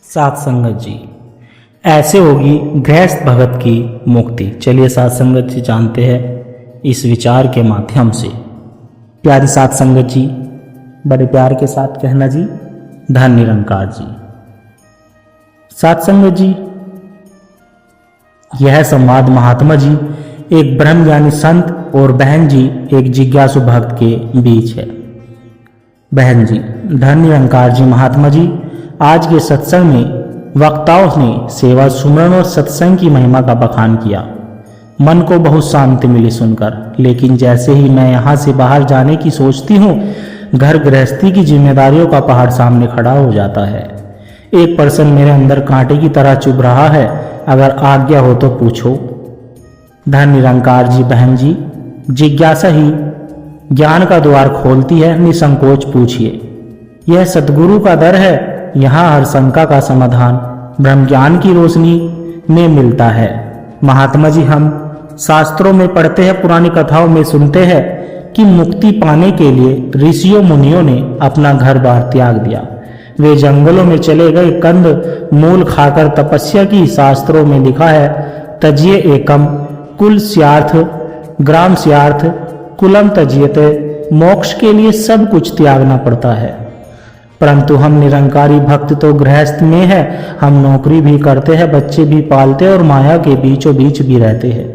सात संगत जी, ऐसे होगी गृहस्थ भगत की मुक्ति। चलिए सात संगत जी जानते हैं इस विचार के माध्यम से। प्यारी सात संगत जी, बड़े प्यार के साथ कहना जी, धन निरंकार जी। सात संगत जी, यह संवाद महात्मा जी एक ब्रह्म ज्ञानी संत और बहन जी एक जिज्ञासु भक्त के बीच है। बहन जी, धन निरंकार जी, महात्मा जी, आज के सत्संग में वक्ताओं ने सेवा सुमरन और सत्संग की महिमा का बखान किया। मन को बहुत शांति मिली सुनकर, लेकिन जैसे ही मैं यहाँ से बाहर जाने की सोचती हूँ, घर गृहस्थी की जिम्मेदारियों का पहाड़ सामने खड़ा हो जाता है। एक प्रश्न मेरे अंदर कांटे की तरह चुभ रहा है, अगर आज्ञा हो तो पूछो। धन निरंकार जी, बहन जी, जिज्ञासा ही ज्ञान का द्वार खोलती है, निसंकोच पूछिए। यह सतगुरु का दर है, यहाँ हर शंका का समाधान ब्रह्म ज्ञान की रोशनी में मिलता है। महात्मा जी, हम शास्त्रों में पढ़ते हैं, पुरानी कथाओं में सुनते हैं कि मुक्ति पाने के लिए ऋषियों मुनियों ने अपना घर बार त्याग दिया। वे जंगलों में चले गए, कंद मूल खाकर तपस्या की। शास्त्रों में लिखा है, तजिए एकम कुल स्यार्थ ग्राम स्यार्थ कुलम तजियते। मोक्ष के लिए सब कुछ त्यागना पड़ता है। परंतु हम निरंकारी भक्त तो गृहस्थ में है, हम नौकरी भी करते हैं, बच्चे भी पालते हैं और माया के बीचों बीच भी रहते हैं।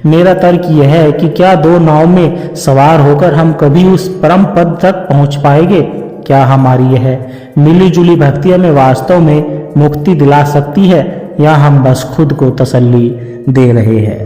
मेरा तर्क यह है कि क्या दो नाव में सवार होकर हम कभी उस परम पद तक पहुंच पाएंगे? क्या हमारी यह मिली जुली भक्ति हमें वास्तव में मुक्ति दिला सकती है, या हम बस खुद को तसल्ली दे रहे हैं?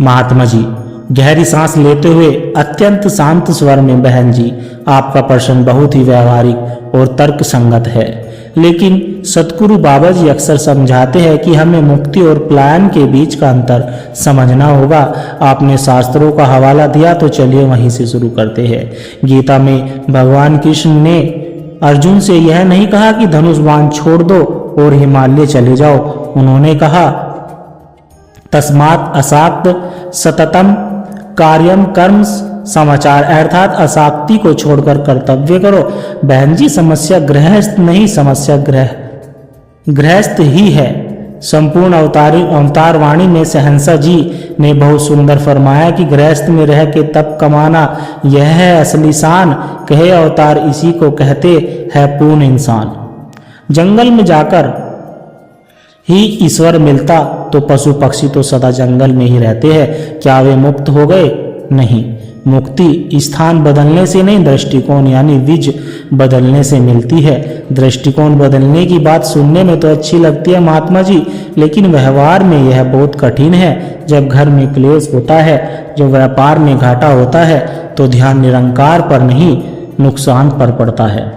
महात्मा जी, गहरी सांस लेते हुए अत्यंत शांत स्वर में, बहन जी, आपका प्रश्न बहुत ही व्यवहारिक और तर्क संगत है, लेकिन सतगुरु बाबा जी अक्सर समझाते हैं कि हमें मुक्ति और पलायन के बीच का अंतर समझना होगा। आपने शास्त्रों का हवाला दिया, तो चलिए वहीं से शुरू करते हैं। गीता में भगवान कृष्ण ने अर्जुन से यह नहीं कहा कि धनुष बाण छोड़ दो और हिमालय चले जाओ। उन्होंने कहा, तस्मात् असाक्त सततम कार्यम कर्म समाचार, अर्थात असाक्ति को छोड़कर कर्तव्य करो। बहन जी, समस्या गृहस्थ नहीं, समस्या गृहस्थ ही है। संपूर्ण अवतार वाणी में सहंसा जी ने बहुत सुंदर फरमाया कि गृहस्थ में रह के तप कमाना, यह है असली शान। कहे अवतार, इसी को कहते हैं पूर्ण इंसान। जंगल में जाकर ही ईश्वर मिलता तो पशु पक्षी तो सदा जंगल में ही रहते हैं। क्या वे मुक्त हो गए? नहीं। मुक्ति स्थान बदलने से नहीं, दृष्टिकोण यानी विज बदलने से मिलती है। दृष्टिकोण बदलने की बात सुनने में तो अच्छी लगती है महात्मा जी, लेकिन व्यवहार में यह बहुत कठिन है। जब घर में क्लेश होता है, जब व्यापार में घाटा होता है, तो ध्यान निरंकार पर नहीं, नुकसान पर पड़ता है।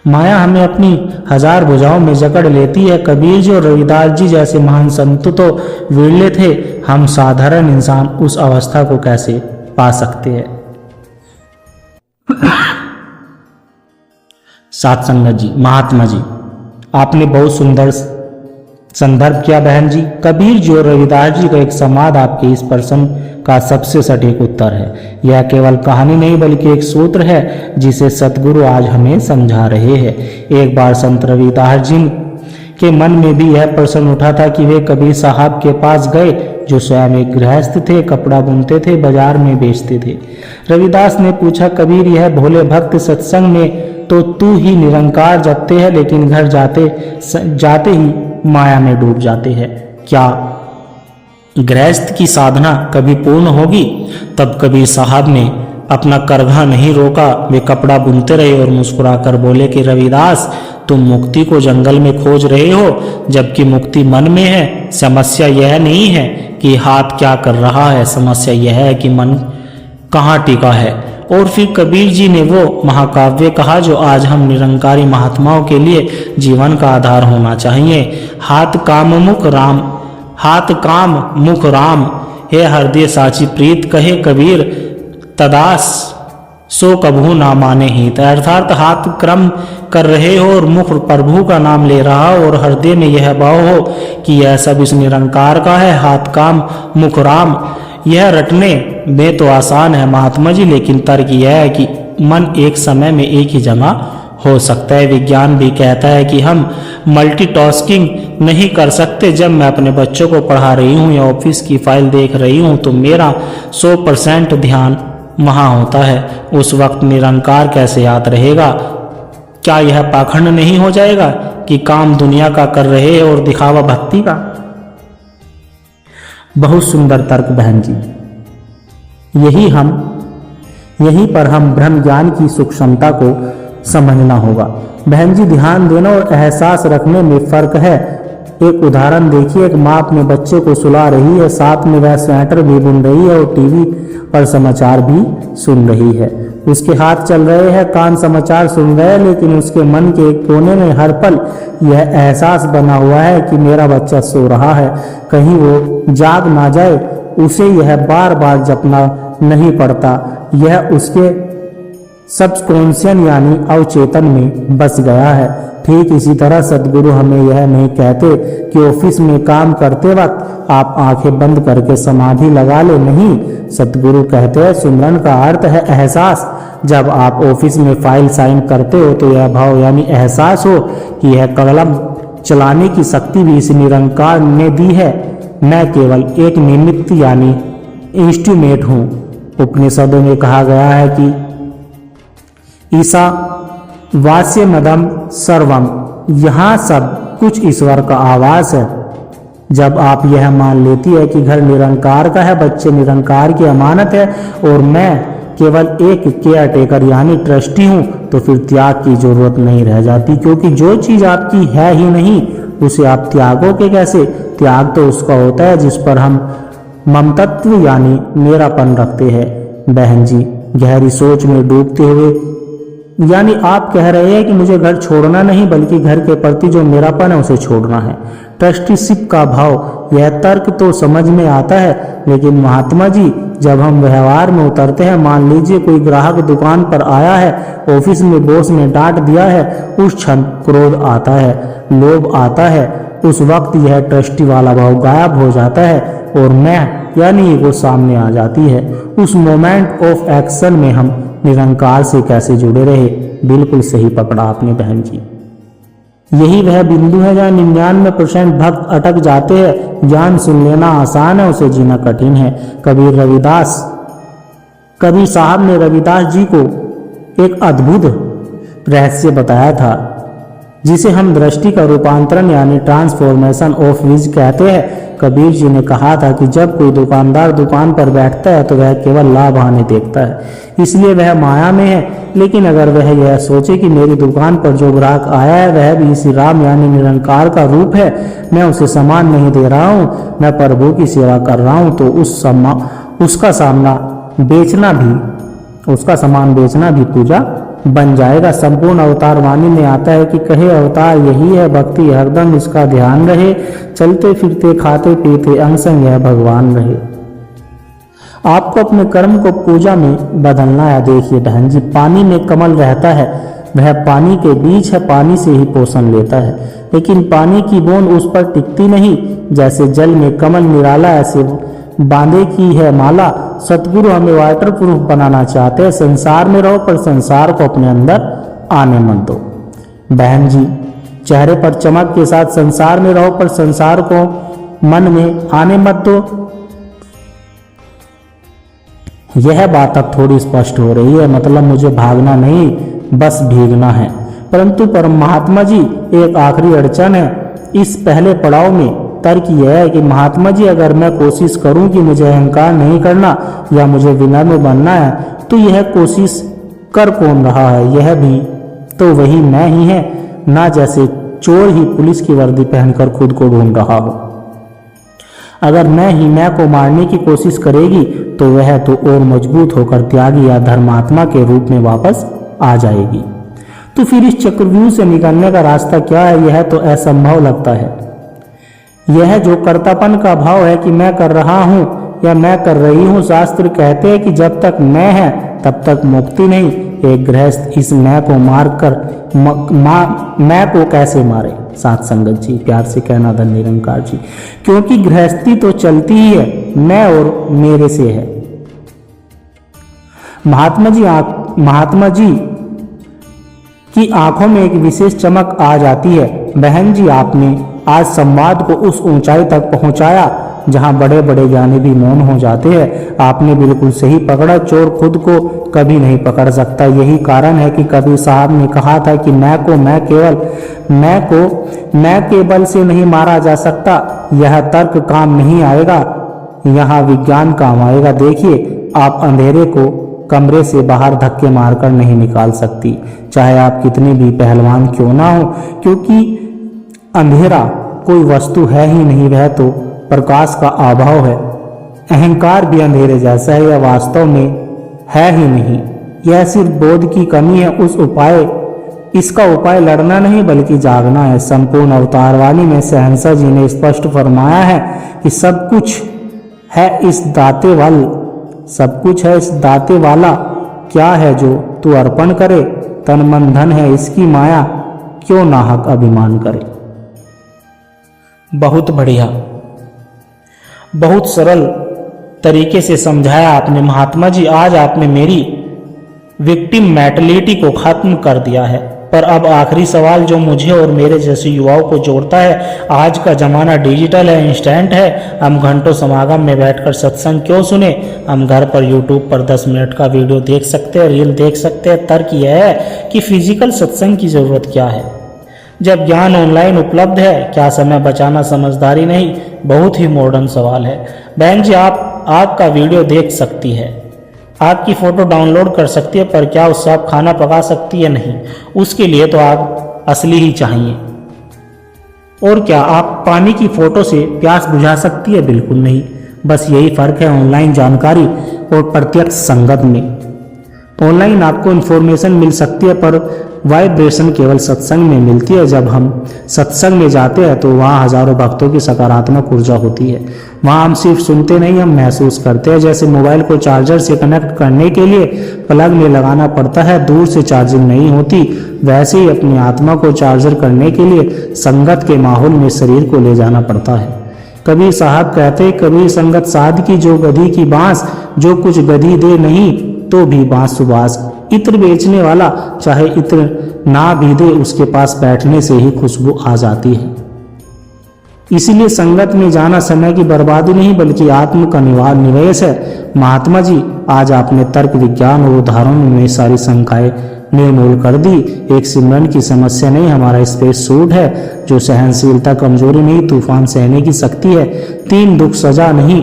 माया हमें अपनी हजार भुजाओं में जकड़ लेती है। कबीर जी और रविदास जी जैसे महान संत तो विरले थे, हम साधारण इंसान उस अवस्था को कैसे पा सकते हैं? सात संगत जी, महात्मा जी, आपने बहुत सुंदर संदर्भ किया। बहन जी, कबीर जी और रविदास जी का एक संवाद आपके इस प्रश्न का सबसे सटीक उत्तर है। यह केवल कहानी नहीं, बल्कि एक सूत्र है जिसे सतगुरु आज हमें समझा रहे हैं। एक बार संत रविदास जी के मन में भी यह प्रश्न उठा था कि वे कबीर साहब के पास गए, जो स्वयं एक गृहस्थ थे, कपड़ा बुनते थे, बाजार में बेचते थे। रविदास ने पूछा, कबीर, यह भोले भक्त सत्संग में तो तू ही निरंकार जपते हैं, लेकिन घर जाते ही माया में डूब जाते हैं। क्या गृहस्थ की साधना कभी पूर्ण होगी? तब कबीर साहब ने अपना करघा नहीं रोका, वे कपड़ा बुनते रहे और मुस्कुराकर बोले कि रविदास, तुम मुक्ति को जंगल में खोज रहे हो, जबकि मुक्ति मन में है। समस्या यह नहीं है कि हाथ क्या कर रहा है, समस्या यह है कि मन कहाँ टिका है। और फिर कबीर जी ने वो महाकाव्य कहा जो आज हम निरंकारी महात्माओं के लिए जीवन का आधार होना चाहिए। हाथ काम मुख राम, हाथ काम मुख राम, हे हृदय साची प्रीत, कहे कबीर तदास सो कभू ना माने हित। अर्थात हाथ क्रम कर रहे हो और मुख प्रभु का नाम ले रहा हो और हृदय में यह भाव हो कि यह सब इस निरंकार का है। हाथ काम मुख राम, यह रटने में तो आसान है महात्मा जी, लेकिन तर्क यह है कि मन एक समय में एक ही जगह हो सकता है विज्ञान भी कहता है कि हम मल्टीटास्किंग नहीं कर सकते। जब मैं अपने बच्चों को पढ़ा रही हूँ या ऑफिस की फाइल देख रही हूँ तो मेरा 100% ध्यान वहाँ होता है। उस वक्त निरंकार कैसे याद रहेगा? क्या यह पाखंड नहीं हो जाएगा कि काम दुनिया का कर रहे हैं और दिखावा भक्ति का? बहुत सुंदर तर्क बहन जी। यहीं पर हम ब्रह्म ज्ञान की सूक्ष्मता को समझना होगा। बहन जी, ध्यान देना और एहसास रखने में फर्क है। एक उदाहरण देखिए, एक माँ अपने बच्चे को सुला रही है, साथ में वह स्वेटर भी बुन रही है और टीवी पर समाचार भी सुन रही है। उसके हाथ चल रहे हैं, कान समाचार सुन रहे हैं, लेकिन उसके मन के एक कोने में हर पल यह एहसास बना हुआ है कि मेरा बच्चा सो रहा है, कहीं वो जाग ना जाए। उसे यह बार बार जपना नहीं पड़ता, यह उसके सबकॉन्शियस यानी अवचेतन में बस गया है। ठीक इसी तरह सदगुरु हमें यह नहीं कहते कि ऑफिस में काम करते वक्त आप आंखें बंद करके समाधि लगा ले, नहीं। सदगुरु कहते हैं सुमरन का अर्थ है एहसास। जब आप ऑफिस में फाइल साइन करते हो तो यह भाव यानी एहसास हो कि यह कलम चलाने की शक्ति भी इस निरंकार ने दी है, मैं केवल एक निमित्त यानी इंस्ट्रूमेंट हूँ। उपनिषदों में कहा गया है कि ईसा वास्य मदम सर्वम, यहाँ सब कुछ ईश्वर का आवास है। जब आप यह मान लेती है कि घर निरंकार का है, बच्चे निरंकार की अमानत है और मैं केवल एक केयर टेकर यानी ट्रस्टी हूँ, तो फिर त्याग की जरूरत नहीं रह जाती, क्योंकि जो चीज आपकी है ही नहीं उसे आप त्यागोगे कैसे? त्याग तो उसका होता है जिस पर हम ममतत्व यानी मेरापन रखते हैं। बहन जी, गहरी सोच में डूबते हुए यानी आप कह रहे हैं कि मुझे घर छोड़ना नहीं, बल्कि घर के प्रति जो मेरापन है उसे छोड़ना है। ट्रस्टीशिप का भाव, यह तर्क तो समझ में आता है, लेकिन महात्मा जी जब हम व्यवहार में उतरते हैं, मान लीजिए कोई ग्राहक दुकान पर आया है, ऑफिस में बॉस ने डांट दिया है, उस क्षण क्रोध आता है, लोभ आता है, उस वक्त यह ट्रस्टी वाला भाव गायब हो जाता है और मैं यानी वो सामने आ जाती है। उस मोमेंट ऑफ एक्शन में हम निरंकार से कैसे जुड़े रहे? बिल्कुल सही पकड़ा आपने बहन जी। यही वह बिंदु है जहाँ 99% भक्त अटक जाते हैं। ज्ञान सुन लेना आसान है, उसे जीना कठिन है। कबीर साहब ने रविदास जी को एक अद्भुत रहस्य बताया था, जिसे हम दृष्टि का रूपांतरण यानी ट्रांसफॉर्मेशन ऑफ विज कहते हैं। कबीर जी ने कहा था कि जब कोई दुकानदार दुकान पर बैठता है तो वह केवल लाभ हानि देखता है, इसलिए वह माया में है। लेकिन अगर वह यह सोचे कि मेरी दुकान पर जो ग्राहक आया है वह भी इसी राम यानी निरंकार का रूप है, मैं उसे सामान नहीं दे रहा हूँ, मैं प्रभु की सेवा कर रहा हूँ, तो उसका सामान बेचना भी पूजा बन जाएगा। संपूर्ण अवतार वाणी में आता है कि कहे अवतार यही है भक्ति, हरदम इसका ध्यान रहे, चलते फिरते खाते पीते अंग संग यह भगवान रहे। आपको अपने कर्म को पूजा में बदलना है। देखिए बहन जी, पानी में कमल रहता है, वह पानी के बीच है, पानी से ही पोषण लेता है, लेकिन पानी की बूंद उस पर टिकती नहीं। जैसे जल में कमल निराला, ऐसे बांधे की है माला। सतगुरु हमें वाटर प्रूफ बनाना चाहते हैं। संसार में रहो पर संसार को अपने अंदर आने मत दो। बहन जी, चेहरे पर चमक के साथ संसार में रहो पर संसार को मन में आने मत दो। यह बात अब थोड़ी स्पष्ट हो रही है, मतलब मुझे भागना नहीं, बस भीगना है। परंतु परमात्मा जी, एक आखिरी अड़चन है इस पहले पड़ाव में। तर्क यह है कि महात्मा जी, अगर मैं कोशिश करूं कि मुझे अहंकार नहीं करना या मुझे विनम्र बनना है, तो यह कोशिश कर कौन रहा है? यह भी तो वही मैं ही है ना, जैसे चोर ही पुलिस की वर्दी पहनकर खुद को ढूंढ रहा हो। अगर मैं ही मैं को मारने की कोशिश करेगी तो वह तो और मजबूत होकर त्यागी या धर्मात्मा के रूप में वापस आ जाएगी। तो फिर इस चक्रव्यूह से निकलने का रास्ता क्या है? यह तो असंभव लगता है। यह जो कर्तापन का भाव है कि मैं कर रहा हूँ या मैं कर रही हूँ, शास्त्र कहते हैं कि जब तक मैं है तब तक मुक्ति नहीं। एक गृहस्थ इस मैं को मारकर मैं को कैसे मारे? साथ संगत जी, प्यार से कहना धन निरंकार जी, क्योंकि गृहस्थी तो चलती ही है, मैं और मेरे से है। महात्मा जी कि आंखों में एक विशेष चमक आ जाती है। बहन जी, आपने आज संवाद को उस ऊंचाई तक पहुंचाया जहां बड़े बड़े ज्ञानी भी मौन हो जाते हैं। आपने बिल्कुल सही पकड़ा, चोर खुद को कभी नहीं पकड़ सकता। यही कारण है कि कबीर साहब ने कहा था कि मैं केवल से नहीं मारा जा सकता। यह तर्क काम नहीं आएगा, यहाँ विज्ञान काम आएगा। देखिए, आप अंधेरे को कमरे से बाहर धक्के मारकर नहीं निकाल सकती, चाहे आप कितनी भी पहलवान क्यों ना हो, क्योंकि अंधेरा कोई वस्तु है ही नहीं, वह तो प्रकाश का अभाव है। अहंकार भी अंधेरे जैसा है, यह वास्तव में है ही नहीं, यह सिर्फ बोध की कमी है। इसका उपाय लड़ना नहीं बल्कि जागना है। संपूर्ण अवतारवाणी में शहंशाह जी ने स्पष्ट फरमाया है कि सब कुछ है इस दाते वाला। क्या है जो तू अर्पण करे, तन मन धन है इसकी माया, क्यों नाहक अभिमान करे। बहुत बढ़िया, बहुत सरल तरीके से समझाया आपने महात्मा जी। आज आपने मेरी विक्टिम मेंटालिटी को खत्म कर दिया है। पर अब आखिरी सवाल जो मुझे और मेरे जैसे युवाओं को जोड़ता है, आज का जमाना डिजिटल है, इंस्टेंट है। हम घंटों समागम में बैठकर सत्संग क्यों सुने? हम घर पर यूट्यूब पर 10 मिनट का वीडियो देख सकते हैं, रील देख सकते हैं। तर्क यह है कि फिजिकल सत्संग की जरूरत क्या है जब ज्ञान ऑनलाइन उपलब्ध है? क्या समय बचाना समझदारी नहीं? बहुत ही मॉडर्न सवाल है। बहन जी, आपका वीडियो देख सकती है, आपकी फोटो डाउनलोड कर सकती है, पर क्या उससे आप खाना पका सकती है? नहीं। उसके लिए तो आप असली ही चाहिए। और क्या आप पानी की फोटो से प्यास बुझा सकती है? बिल्कुल नहीं। बस यही फर्क है ऑनलाइन जानकारी और प्रत्यक्ष संगत में। ऑनलाइन आपको इन्फॉर्मेशन मिल सकती है, पर वाइब्रेशन केवल सत्संग में मिलती है। जब हम सत्संग में जाते हैं तो वहाँ हजारों भक्तों की सकारात्मक ऊर्जा होती है। वहाँ हम सिर्फ सुनते नहीं, हम महसूस करते हैं। जैसे मोबाइल को चार्जर से कनेक्ट करने के लिए प्लग में लगाना पड़ता है, दूर से चार्जिंग नहीं होती, वैसे ही अपनी आत्मा को चार्जर करने के लिए संगत के माहौल में शरीर को ले जाना पड़ता है। कबीर साहब कहते, कबीर संगत साध की जो गधी की बांस, जो कुछ गधी दे नहीं तो भी बांस सुबास। इत्र बेचने वाला चाहे इत्र ना भी दे, उसके पास बैठने से ही खुशबू आ जाती है। इसीलिए संगत में जाना समय की बर्बादी नहीं बल्कि आत्म का निवेश है। महात्मा जी, आज आपने तर्क, विज्ञान और उदाहरणों में सारी शंकाएं निर्मूल कर दी। एक सिमरन की समस्या नहीं, हमारा स्पेस सूट है जो सहनशीलता कमजोरी नहीं, तूफान सहने की शक्ति है। 3 दुख सजा नहीं,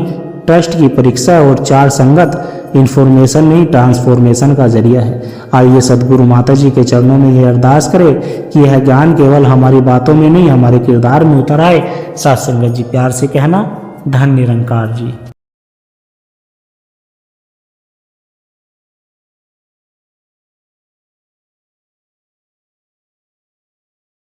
ट्रस्ट की परीक्षा है। और 4 संगत इन्फॉर्मेशन नहीं, ट्रांसफॉर्मेशन का जरिया है। आइए सदगुरु माता जी के चरणों में ये अरदास करें कि यह ज्ञान केवल हमारी बातों में नहीं, हमारे किरदार में उतर आए। साथ संगत जी, प्यार से कहना, धन निरंकार जी।